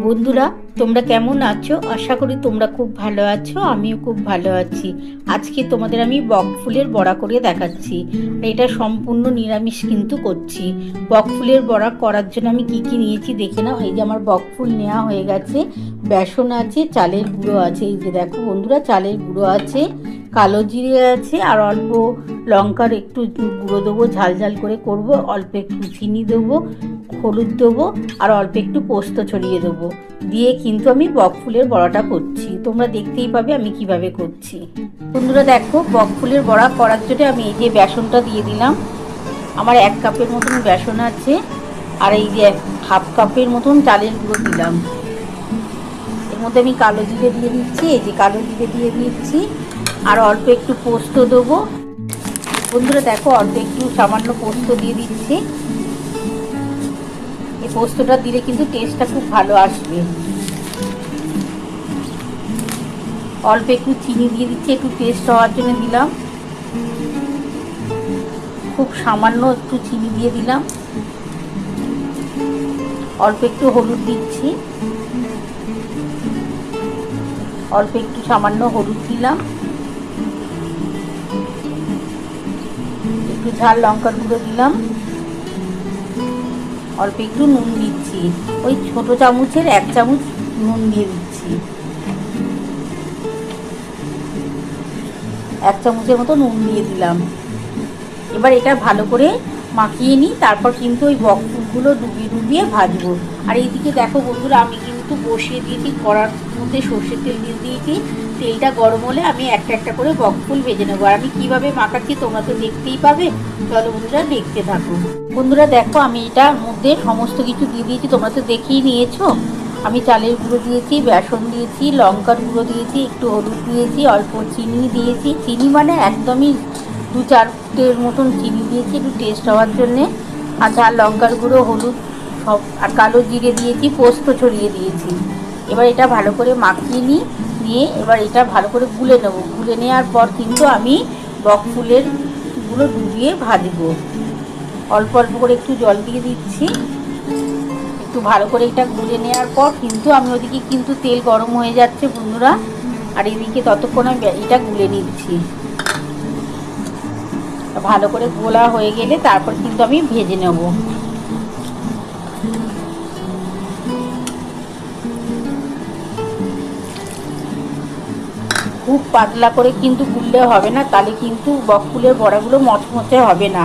বন্ধুরা, তোমরা কেমন আছো? আশা করি তোমরা খুব ভালো আছো। আমিও খুব ভালো আছি। আজকে তোমাদের আমি বক ফুলের বড়া করে দেখাচ্ছি। এটা সম্পূর্ণ নিরামিষ কিন্তু করছি। বক ফুলের বড়া করার জন্য আমি কি কি নিয়েছি দেখে নাও। এই যে আমার বক ফুল নেওয়া হয়ে গেছে, বেসন আছে, চালের গুঁড়ো আছে। এই যে দেখো বন্ধুরা, চালের গুঁড়ো আছে, কালো জিরে আছে, আর অল্প লঙ্কার একটু গুঁড়ো দেবো, ঝাল ঝাল করে করব। অল্প একটু চিনি দেবো, হলুদ দেবো, আর অল্প একটু পোস্ত ছড়িয়ে দেবো। দিয়ে কিন্তু আমি বক ফুলের বড়াটা করছি। তোমরা দেখতেই পাবে আমি কিভাবে করছি। বন্ধুরা দেখো, বক ফুলের বড়া করার জন্য আমি এই যে বেসনটা দিয়ে দিলাম। আমার 1 কাপের মতন বেসন আছে, আর এই যে 1/2 কাপের মতন চালের গুঁড়ো দিলাম। এর মধ্যে আমি কালো জিরে দিয়ে দিচ্ছি, এই যে কালো জিরে দিয়ে দিচ্ছি, আর অল্প একটু পোস্ত দেবো। বন্ধুরা দেখো, অল্প একটু সামান্য পোস্ত দিয়ে দিচ্ছি। এই পোস্তটা দিলে কিন্তু টেস্টটা খুব ভালো আসবে। অল্প একটু চিনি দিয়ে দিচ্ছি, একটু টেস্ট হওয়ার জন্য দিলাম। খুব সামান্য একটু চিনি দিয়ে দিলাম। অল্প একটু হলুদ দিচ্ছি, অল্প একটু সামান্য হলুদ দিলাম। একটু ঝাল লঙ্কার গুঁড়ো দিলাম। অল্প একটু নুন দিচ্ছি, ওই ছোট চামচের 1 চামচ নুন দিয়ে দিচ্ছি। 1 চামচের মতো নুন দিয়ে দিলাম। এবার এটা ভালো করে মাখিয়ে নিই, তারপর কিন্তু ওই বক ফুলগুলো ডুবিয়ে ডুবিয়ে ভাজবো। আর এইদিকে দেখো বন্ধুরা, আমি কিন্তু বসিয়ে দিয়েছি কড়ার মধ্যে, সর্ষের তেল দিয়ে দিয়েছি। তেলটা গরম হলে আমি একটা একটা করে বক ফুল ভেজে নেবো। আর আমি কীভাবে মাখাচ্ছি তোমরা তো দেখতেই পাবে। চলো বন্ধুরা, দেখতে থাকো। বন্ধুরা দেখো, আমি এটার মধ্যে সমস্ত কিছু দিয়ে দিয়েছি, তোমরা তো দেখেই নিয়েছো। আমি চালের গুঁড়ো দিয়েছি, বেসন দিয়েছি, লঙ্কার গুঁড়ো দিয়েছি, একটু হলুদ দিয়েছি, অল্প চিনি দিয়েছি। চিনি মানে একদমই 2-4 মতন চিনি দিয়েছি একটু টেস্ট হওয়ার জন্যে। আর ঝাল লঙ্কার গুঁড়ো, হলুদ সব, আর কালো জিরে দিয়েছি, পোস্ত ছড়িয়ে দিয়েছি। এবার এটা ভালো করে মাখিয়ে নিয়ে এবার এটা ভালো করে গুলে নেবো। গুলে নেওয়ার পর কিন্তু আমি বক ফুলের গুলো ডুবিয়ে ভাজবো। অল্প অল্প করে একটু জল দিয়ে দিচ্ছি। একটু ভালো করে এটা গুলে নেওয়ার পর কিন্তু আমি ওদিকে কিন্তু তেল গরম হয়ে যাচ্ছে বন্ধুরা, আর এদিকে ততক্ষণ আমি এটা গুলে নিচ্ছি। ভালো করে গোলা হয়ে গেলে তারপর কিন্তু আমি ভেজে নেব। খুব পাতলা করে কিন্তু গুললে হবে না, তাহলে কিন্তু বক ফুলের বড়াগুলো মচমচে হবে না।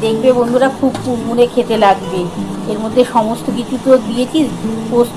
দেখবে বন্ধুরা, খুব কুড়মুড়ে খেতে লাগবে। এর মধ্যে সমস্ত কিছু তো দিয়েছি, পোস্ত